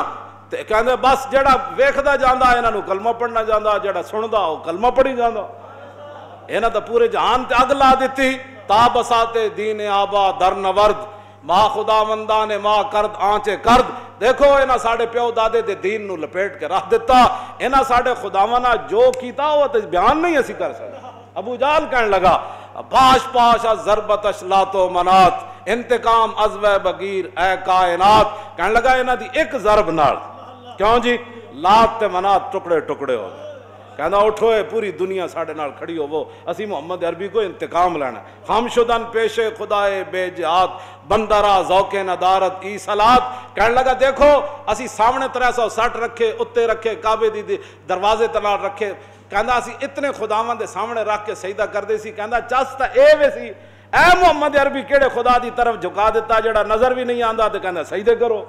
تے کہندے بس جڑا ویکھدا جاندا انہاں نو کلمہ پڑھنا جاندا، جڑا سندا او کلمہ پڑھی جاندا۔ انہاں تے پورے جہان تے اگ لا دتی۔ تا بسات دین آبا در نورد ماں خدا مندان ماں کرد آنچے کرد۔ دیکھو انہاں ساڑھے پیو دادے دے دین نو لپیٹ کے رکھ دیتا، انہاں ساڑھے خداونا جو کیتا وہ تے بیان نہیں اسی کر سکتا۔ ابو جال کہنے لگا پاش پاش از ضربتش لات و منات انتقام از و بغیر اے کائنات۔ کہنے لگا انہاں دی ایک ضرب نال کیوں جی لات تے منات ٹکڑے ٹکڑے ہو گئے۔ کہنا اٹھو پوری دنیا ساڑھے نال کھڑی ہو وہ اسی محمد عربی کو انتقام لینا۔ ہم شدن پیش خدائے بے جہاد بندرا ذوق ندارت ای صلات۔ کہنے لگا دیکھو اسی سامنے 360 رکھے، اتے رکھے، کعبے دی دروازے تنال رکھے، کہندا اسی اتنے خداواں دے سامنے رکھ کے سجدہ کردے سی۔ کہندا چستا اے وے سی اے محمد عربی کیڑے خدا دی طرف جھکا دیتا جڑا نظر بھی نہیں آندا تے کہندا سجدے کرو۔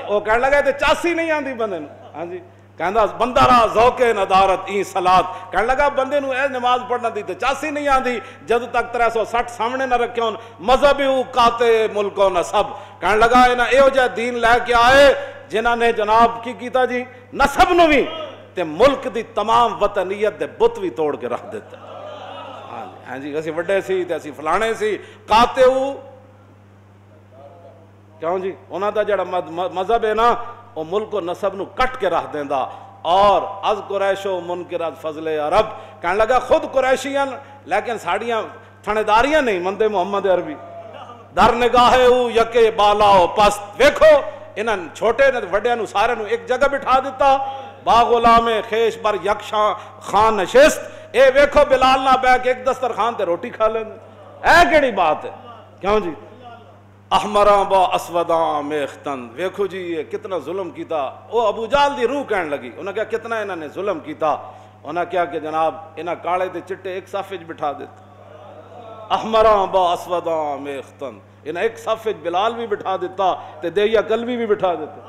وہ کہنے لگا تے چاسی نہیں آندی بندے نوں۔ ہاں جی کہندا بندہ را ذوق ندارت ای صلات۔ کہنے لگا بندے نو اے نماز پڑھنا دی تے چاسی نہیں آندی جد تک 360 سامنے نہ رکھے ہون مذہبی اوقات ملک و نسب۔ کہنے لگا انہاں ایہو جہا دین لے کے آئے جنہاں نے جناب کی کیتا جی نسب نو بھی تے ملک دی تمام وطنیت دے بت بھی توڑ کے رکھ دیتا. ہاں جی اسی وڈے سی تے اسی فلانے سی قاتعو کیوں جی انہاں دا جڑا مذہب ہے نا وہ ملک و نسب نو کٹ کے رکھ دیندا. اور از قریشو منکر از فضل عرب کہنے لگا خود قریشیاں لیکن ساڑیاں تھنداریاں نہیں مندے محمد عربی در نگاہ او یکے بالا او پست. ویکھو انہاں چھوٹے نے وڈیاں نو سارے نو ایک جگہ بٹھا دیتا. با غلام خیش بر یکشاں خان نشست. اے ویکھو بلال نہ بیٹھ کے ایک دسترخوان تے روٹی کھا لیں. اے کیڑی بات ہے کیوں جی. احمراں با اسوداں میختن. ویکھو جی یہ کتنا ظلم کیتا. وہ ابو جہل دی روح کہنے لگی. انہاں کہا کتنا انہاں نے ظلم کیتا. انہاں کہا کہ جناب انہاں کالے تے چٹے ایک صف وچ بٹھا دیتے. احمراں با اسوداں میختن. انہاں ایک صف وچ بلال بھی بٹھا دیتا تے دہیا کلوی بھی بٹھا دیتے.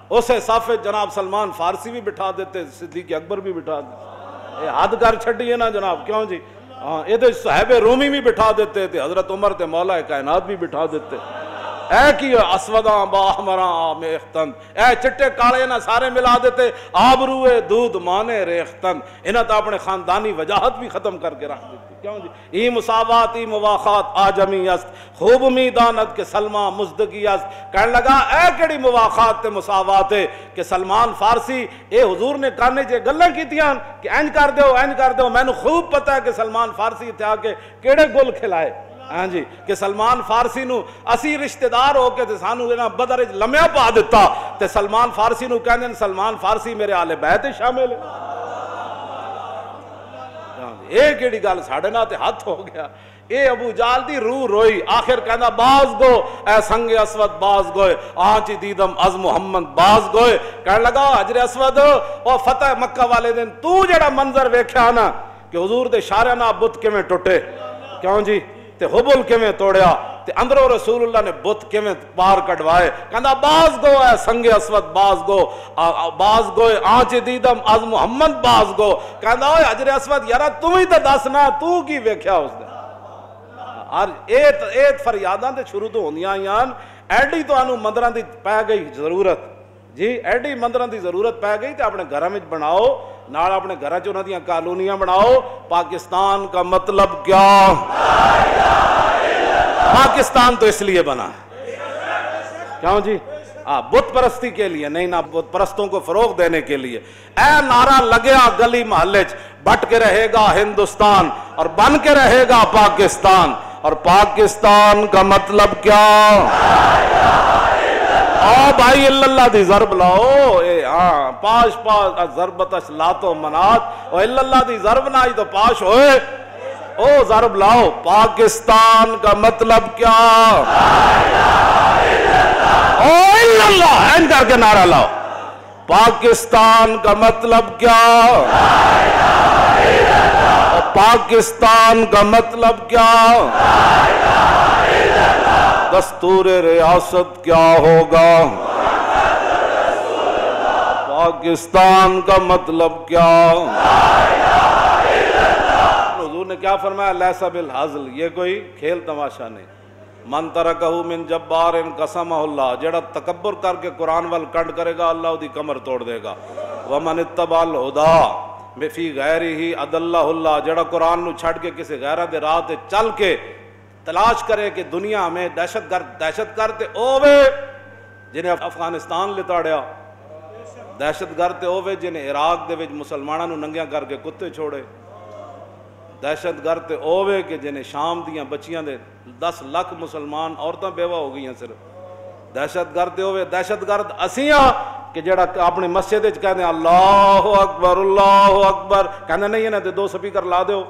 اسے صف وچ جناب سلمان فارسی بھی بٹھا دیتے, صدیق اکبر بھی بٹھا دیتے. یہ حد کر چھڈی ہے نا جناب کیوں جی. ہاں یہ صحابہ رومی بھی بٹھا دیتے تھے, حضرت عمر تے مولا کائنات بھی بٹھا دیتے. اے کی اسوداں با احمراں میختن. اے چٹے کالے نہ سارے ملا دیتے. آبروئے دودھ مانے ریختن. انہاں تو اپنے خاندانی وجاہت بھی ختم کر کے رکھ دیتی. کیوں جی ای مساوات ای مواخات آجمی است خوب می داند کہ سلمان مزدگی است. کہنے لگا اے کیڑی مواخات تے مساوات ہے کہ سلمان فارسی اے حضور نے کانے چے گلاں کیتیاں کہ اینج کر دیو اینج کر دیو. میں نے خوب پتہ ہے کہ سلمان فارسی تے آ کے کیڑے گل کھلائے. ہاں جی کہ سلمان فارسی نو اسی رشتہ دار ہو کے تے سانو انہاں بدر وچ لمیا پا دیتا تے سلمان فارسی نو کہندے سلمان فارسی میرے آل بیت شامل ہے. اے کیڑی گل ساڈے نال تے ہاتھ ہو گیا. اے ابو جہل دی روح روئی. آخر کہندا باز گو اے سنگ اسود باز گوئے آنچ دیدم از محمد باز گوئے. کہنے لگا حجر اسود او فتح مکہ والے دن تو جڑا منظر ویکھیا نا کہ حضور دے اشارے نال بت کیویں ٹوٹے کیوں جی تے حبل کیویں توڑیا تے اندروں رسول اللہ نے بت کیویں پار کڈوائے. کہندا باز گو اے سنگ اسود باز گو باز گوئے آنچ دیدم از محمد باز گو. کہندا اوے حجر اسود یارا تو ہی تے دس نا تو کی ویکھیا اس دے. اور ایت فریاداں تے شروع تو ہوندیاں آئیاں. ایڈی تانوں مندراں دی پے گئی ضرورت جی ایڈی مندراں دی ضرورت پے گئی تے اپنے گھراں وچ بناؤ نال اپنے گھراں چ انہاں دیاں کالونیاں بناؤ. پاکستان کا مطلب کیا. پاکستان تو اس لیے بنا کیوں جی بت پرستی کے لیے نہیں, نہ بت پرستوں کو فروغ دینے کے لیے. اے نعرہ لگیا گلی محلے چ بٹ کے رہے گا ہندوستان اور بن کے رہے گا پاکستان. اور پاکستان کا مطلب کیا. آ بھائی اللہ دی ضرب لاؤ. اے ہاں پاش پاش ضربتش لاتو منات او اللہ دی ضرب نہ آئی تو پاش ہوئے. او ضرب لاؤ. پاکستان کا مطلب کیا. او اللہ این کر کے نعرہ لاؤ. پاکستان کا مطلب کیا. پاکستان کا مطلب کیا. دستور ریاست کیا ہوگا. پاکستان کا مطلب کیا. حضور نے کیا فرمایا لیسا بالحزل. یہ کوئی کھیل تماشا نہیں. من ترکہ من جبار قسمہ اللہ. جڑا تکبر کر کے قرآن وال کنڈ کرے گا اللہ دی کمر توڑ دے گا. ومن اتبع الہدی فی غیرہ اضلہ اللہ. جڑا قرآن نو چھڑ کے کسی غیرہ دے راہ تے چل کے تلاش کرے کہ دنیا میں دہشت گرد تے اووے جنہیں افغانستان لتاڑیا, دہشت گرد تے اووے جنہیں عراق دے وچ مسلماناں نو ننگیاں کر کے کتے چھوڑے, دہشت گرد تے اووے کہ جنہیں شام دیاں بچیاں دے 10 لاکھ مسلمان عورتاں بیوہ ہو گئی ہیں صرف. دہشت گرد تے اووے دہشت گرد اسیاں کہ جڑا اپنی مسجد وچ کہندے اللہ اکبر کہندے نہیں انہاں تے 2 سپیکر لا دیو.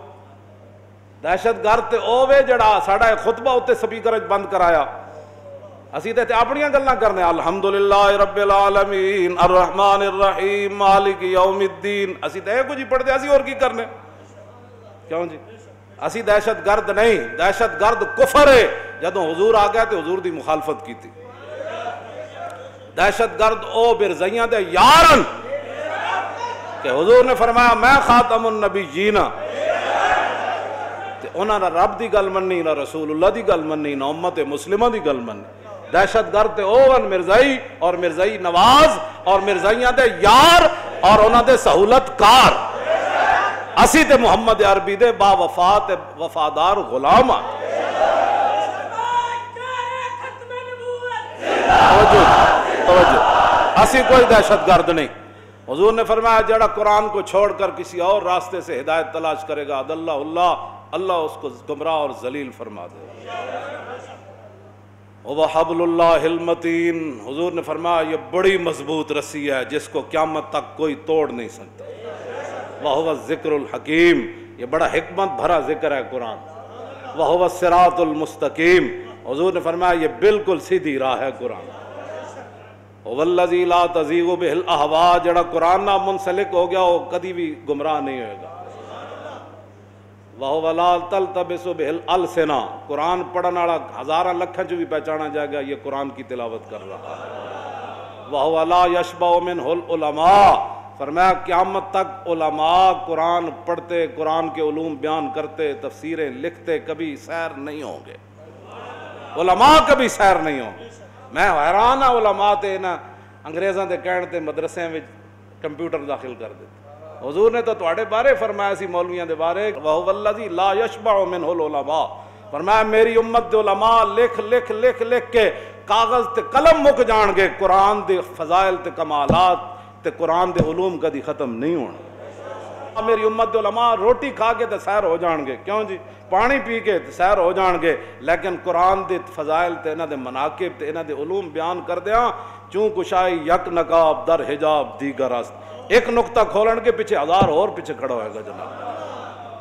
دہشت گرد تے اووے جڑا ساڈا خطبہ اوتے سپیکر وچ بند کرایا. اسی تے اپنی گلاں کرنے الحمدللہ رب العالمین الرحمن الرحیم مالک یوم الدین. اسی تے کچھ ہی پڑھتے اسی اور کی کرنے کیوں جی. اسی دہشت گرد نہیں, دہشت گرد کفر ہے. جدوں حضور آ گیا تے حضور دی مخالفت کی تھی. دہشت گرد او برزیاں دے یارن کہ حضور نے فرمایا میں خاتم النبیین تے انہاں نہ رب دی گل مننی نہ رسول اللہ دی گل مننی نہ امت مسلمہ دی گل مننی. دہشت گرد تے اوون مرزائی اور مرزائی نواز اور مرزائیاں دے یار اور انہوں دے سہولت کار اسی تے محمد عربی دے با وفا تے وفادار غلام آ توجہ اسی کوئی دہشت گرد نہیں. حضور نے فرمایا جڑا قرآن کو چھوڑ کر کسی اور راستے سے ہدایت تلاش کرے گا اضلہ اللہ اس کو گمراہ اور ذلیل فرما دے. وَحَبْلُ اللَّهِ الْمَتِينَ حضور نے فرمایا یہ بڑی مضبوط رسی ہے جس کو قیامت تک کوئی توڑ نہیں سکتا. وَهُوَ الذِّكْرُ الْحَكِيمُ یہ بڑا حکمت بھرا ذکر ہے قرآن. وَهُوَ الصِّرَاطُ الْمُسْتَقِيمُ حضور نے فرمایا یہ بالکل سیدھی راہ ہے قرآن. وَالَّذِي لَا تَزِيغُ بِهِ الْأَهْوَاءُ جڑا قرآن نہ منسلک ہو گیا وہ کبھی بھی گمراہ نہیں ہوئے گا. وَهُوَ لَا تَلْتَبِسُ بِهِ الْأَلْسِنَةُ قرآن پڑھن والا ہزاراں لکھاں چ بھی پہچانا جائے گا یہ قرآن کی تلاوت کر رہا ہے. وَهُوَ لَا يَشْبَعُ مِنْهُ الْعُلَمَاءُ فرمایا قیامت تک علماء قرآن پڑھتے قرآن کے علوم بیان کرتے تفسیریں لکھتے کبھی سیر نہیں ہوں گے. علماء کبھی سیر نہیں ہوں گے. میں حیران ہاں علماء تے نا انگریزاں دے کہن تے مدرسے وچ کمپیوٹر داخل کر دیتے. حضور نے تو تواڈے بارے فرمایا سی مولویاں دے بارے وَهُوَ الَّذِي لَا يَشْبَعُ مِنْهُ الْعُلَمَاءُ فرمایا میری امت دے علماء لکھ کے کاغذ تے قلم مک جان گے قرآن دے فضائل تے کمالات تے قرآن دے علوم کدی ختم نہیں ہونا. میری امت دے علماء روٹی کھا کے تے سیر ہو جان گے کیوں جی پانی پی کے تے سیر ہو جان گے لیکن قرآن دے فضائل تے انہاں دے مناقب تے انہاں دے علوم بیان کر دیاں چوں کشائی یک نقاب در حجاب دیگر است ایک نقطہ کھولن کے پیچھے ہزار اور پیچھے کھڑا ہوئے گا جناب.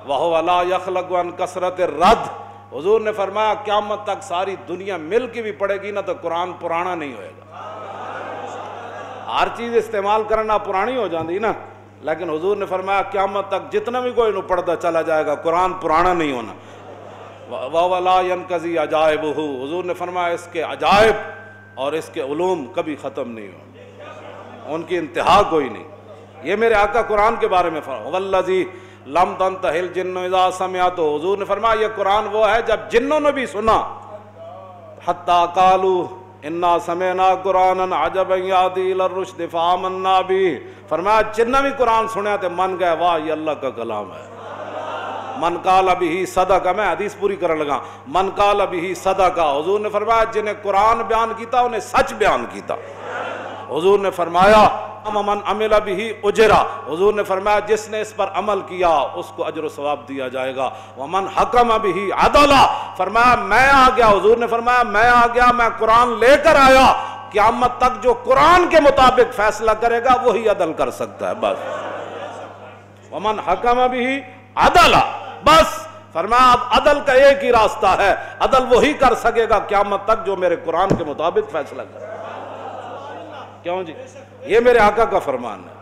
وَهُوَ لَا يَخْلَقُ عَنْ كَثْرَةِ الرَّدِّ حضور نے فرمایا قیامت تک ساری دنیا مل کے بھی پڑے گی نا تو قرآن پرانا نہیں ہوئے گا. ہر چیز استعمال کرنا پرانی ہو جاندی نا لیکن حضور نے فرمایا قیامت تک جتنا بھی کوئی نو پڑھتا چلا جائے گا قرآن پرانا نہیں ہونا. وَهُوَ لَا يَنْقَضِي عَجَائِبُهُ حضور نے فرمایا اس کے عجائب اور اس کے علوم کبھی ختم نہیں ہوں ان کی انتہا کوئی نہیں. یہ میرے آقا قرآن کے بارے میں فرمایا وَالَّذِي لَمْ تَنْتَهِ الْجِنُّ إِذَا سَمِعَتْهُ حضور نے فرمایا یہ قرآن وہ ہے جب جنوں نے بھی سنا حَتَّى قَالُوا اِنَّا سَمِعْنَا قُرْآنًا عَجَبًا يَهْدِي إِلَى الرُّشْدِ فَآمَنَّا بِهِ فرمایا جنہ بھی قرآن سنیا تو من گئے واہ یہ اللہ کا کلام ہے. من قال بہ صدق میں حدیث پوری کرنے لگا من قال بہ صدق حضور نے فرمایا جنہیں قرآن بیان کیتا انہیں سچ بیان کیتا. حضور نے فرمایا من عمل بہ اجرا حضور نے فرمایا جس نے اس پر عمل کیا اس کو اجر و ثواب دیا جائے گا. ومن حکم بہ عدلا فرمایا میں آ گیا حضور نے فرمایا میں آ گیا میں قرآن لے کر آیا قیامت تک جو قرآن کے مطابق فیصلہ کرے گا وہی عدل کر سکتا ہے بس. ومن حکم بہ عدلا بس فرمایا اب عدل کا ایک ہی راستہ ہے عدل وہی کر سکے گا قیامت تک جو میرے قرآن کے مطابق فیصلہ کرے. کیوں جی یہ میرے آقا کا فرمان ہے.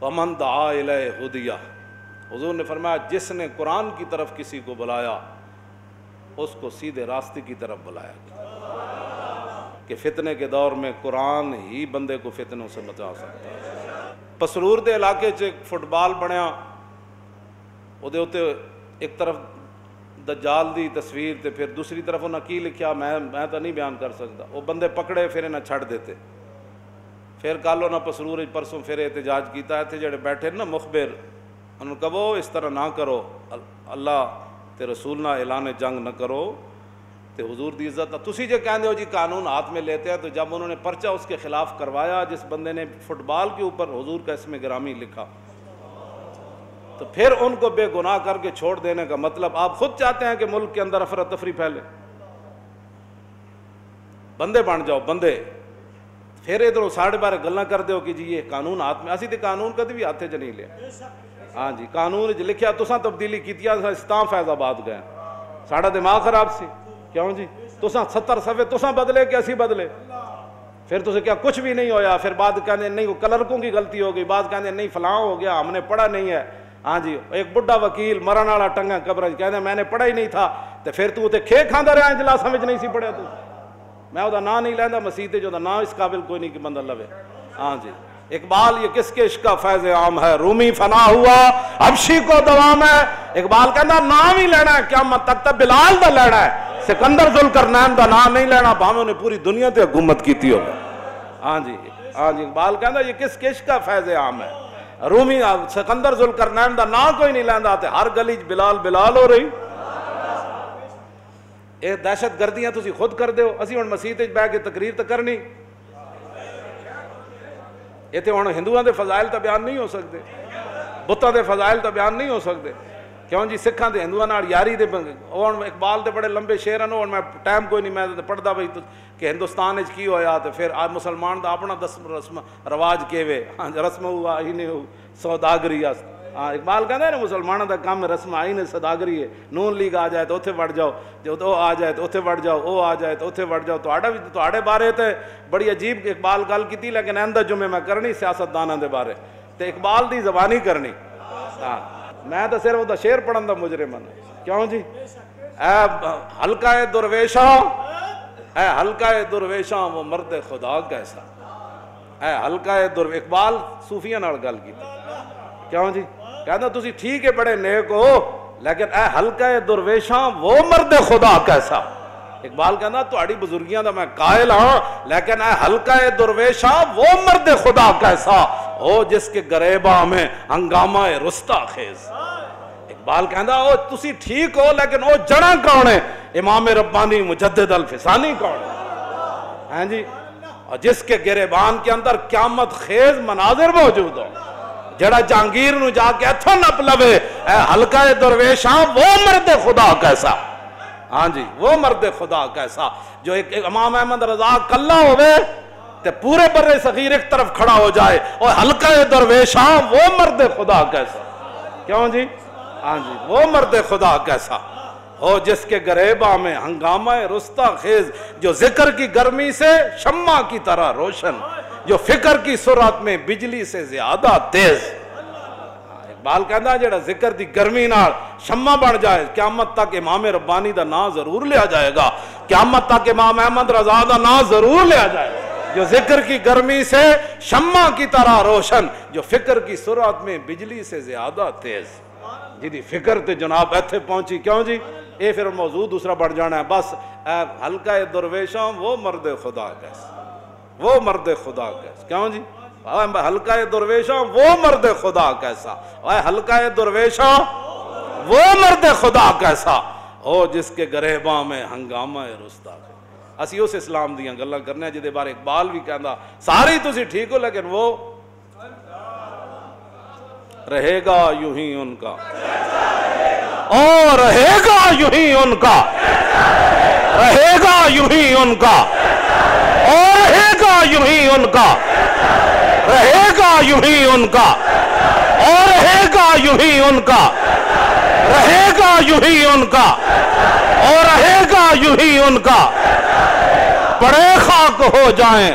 وَمَنْ دَعَا إِلَيْهِ هُدِيَ حضور نے فرمایا جس نے قرآن کی طرف کسی کو بلایا اس کو سیدھے راستے کی طرف بلایا گیا کہ فتنے کے دور میں قرآن ہی بندے کو فتنوں سے بچا سکتا ہے. پسرور دے علاقے چ فٹ بال بنیا وہ دے ہوتے ایک طرف دجال دی تصویر تے پھر دوسری طرف انہاں کی لکھیا میں تو نہیں بیان کر سکتا. وہ بندے پکڑے پھر انہیں چھڑ دیتے پھر کالو نہ پسرور پرسوں پھر احتجاج کیتا ہے تھے جڑے بیٹھے نا مخبر انہوں نے کہو اس طرح نہ کرو اللہ تے رسول نہ اعلان جنگ نہ کرو تے حضور دی عزت تسی جو کہندے ہو جی قانون ہاتھ میں لیتے ہیں. تو جب انہوں نے پرچہ اس کے خلاف کروایا جس بندے نے فٹ بال کے اوپر حضور کا اسم گرامی لکھا تو پھر ان کو بے گناہ کر کے چھوڑ دینے کا مطلب آپ خود چاہتے ہیں کہ ملک کے اندر افراتفری پھیلے بندے بن جاؤ بندے پھر ادھر ساڑھے بارہ گلاں کر دیو کہ جی یہ قانون ہاتھ میں اسی تے قانون کدی بھی ہاتھ چ نہیں لیا. ہاں جی قانون جو لکھیا تساں تبدیلی کیتی استاں فیض آباد گئے ساڑھا دماغ خراب سی کیوں جی تساں 70 صفحے تساں بدلے کہ اسی بدلے پھر تسے کیا کچھ بھی نہیں ہویا. پھر بعد کہنے نہیں وہ کلرکوں کی غلطی ہو گئی بعد کہنے نہیں فلاں ہو گیا ہم نے پڑھا نہیں ہے. ہاں جی ایک بڑھا وکیل مرن والا ٹنگا قبر کہنے میں نے پڑھا ہی نہیں تھا تو پھر تو تے کھے کھاندا رہا اجلاساں وچ نہیں سی پڑھیا تو میں وہ نام نہیں لینا مسیح جو نام اس قابل کوئی نہیں کہ بندہ لوے. ہاں جی اقبال یہ کس کے عشق کا فیض عام ہے رومی فنا ہوا حبشی کو دوام ہے. اقبال کہنا نام ہی لینا ہے قیامت تک تو بلال دا لینا ہے سکندر ذوالقرنین دا نام نہیں لینا بھاویں نے پوری دنیا تے حکومت کیتی ہو. ہاں جی اقبال کہنا یہ کس کے عشق کا فیض عام ہے رومی سکندر ذوالقرنین دا نام کوئی نہیں لیندا تے ہر گلی بلال بلال ہو رہی. یہ دہشت گردیاں تسی خود کر دیو. اسی ہن مسیت وچ بیٹھ کے تقریر تے کرنی, اتنے ہوں ہندوؤں دے فضائل تو بیان نہیں ہو سکتے, بتاں دے فضائل تو بیان نہیں ہو سکتے. کیوں جی سکھاں تے ہندوؤں نال یاری دے ہن اقبال دے بڑے لمبے شعر ہیں, ہن میں ٹائم کوئی نہیں میں پڑھدا بھائی کہ ہندوستان وچ کی ہویا تے پھر مسلمان دا اپنا رسم رواج کیوے, رسم ہوا ہی نہیں ہو سوداگری. اقبال کہندا ہے نا مسلمانوں دا کام رسم آئی نے سوداگری ہے. نون لیگ آ جائے تو اوتھے وڑ جاؤ, جو تو آ جائے تو اوتھے وڑ جاؤ, او آ جائے تو اوتھے وڑ جاؤ. تہاڈے بارے تے بڑی عجیب اقبال گل کیتی, لیکن آئندہ جمعے میں کرنی سیاستداناں دے بارے تے اقبال دی زبانی کرنی. میں تو صرف دا شعر پڑھن دا مجرم ہوں. کیوں جی اے حلقہ درویشاں, اے حلقہ درویشاں وہ مرد خدا کیسا, اے حلقہ اقبال صوفیاں نال گل کیتی. کیوں جی کہنا تسی ٹھیک ہے بڑے نیک ہو, لیکن اے حلقہ درویشاں وہ مرد خدا کیسا. اقبال کہنا تہاڈی بزرگیاں دا میں قائل ہاں, لیکن اے حلقہ درویشاں وہ مرد خدا کیسا ہو جس کے گریباں میں ہنگامہ رستا خیز. اقبال کہنا او تسی ٹھیک ہو, لیکن او جڑا کون ہے, امام ربانی مجدد الفسانی کون ہے, ہاں جی, اور جس کے گریبان کے اندر قیامت خیز مناظر موجود ہو, جڑا جہانگیر نو جا کے اتھوں نپ لوے. اے حلقہ درویشاں وہ مرد خدا کیسا, ہاں جی وہ مرد خدا کیسا جو ایک امام احمد رضا کلا ہوئے تے پورے بر صغیر ایک طرف کھڑا ہو جائے, اور حلقہ درویشاں وہ مرد خدا کیسا. کیوں جی ہاں جی وہ مرد خدا کیسا ہو جس کے گریباں میں ہنگامہ رستا خیز, جو ذکر کی گرمی سے شمع کی طرح روشن, جو فکر کی سرعت میں بجلی سے زیادہ تیز. اقبال کہنا جڑا ذکر دی گرمی نال شمع بن جائے, قیامت تک امام ربانی دا نام ضرور لیا جائے گا, قیامت تک امام احمد رضا دا نام ضرور لیا جائے گا. جو ذکر کی گرمی سے شمع کی طرح روشن, جو فکر کی سرعت میں بجلی سے زیادہ تیز. جی فکر تے جناب ایتھے پہنچی. کیوں جی اے پھر موضوع دوسرا بڑھ جانا ہے. بس اے حلقہ درویشاں وہ مرد خدا کیسا, وہ مرد خدا کیسا. کیوں جی حلقہ درویشاں وہ مرد خدا کیسا, اے حلقہ درویشاں وہ مرد خدا کیسا ہو جس کے گریباں میں ہنگامہ رستا. اسی اس اسلام دیاں گلاں کرنے جدے بارے اقبال بھی کہندا ساری تسی ٹھیک ہو, لیکن وہ رہے گا یوں ہی ان کا, اور رہے گا یوں ہی ان کا, رہے گا یوں ہی ان کا, اور رہے گا یوں ہی ان کا, رہے گا یوں ہی ان کا, اور رہے گا یوں ہی ان کا, رہے گا یوں ہی ان کا, اور رہے گا یوں ہی ان کا. پڑے خاک ہو جائیں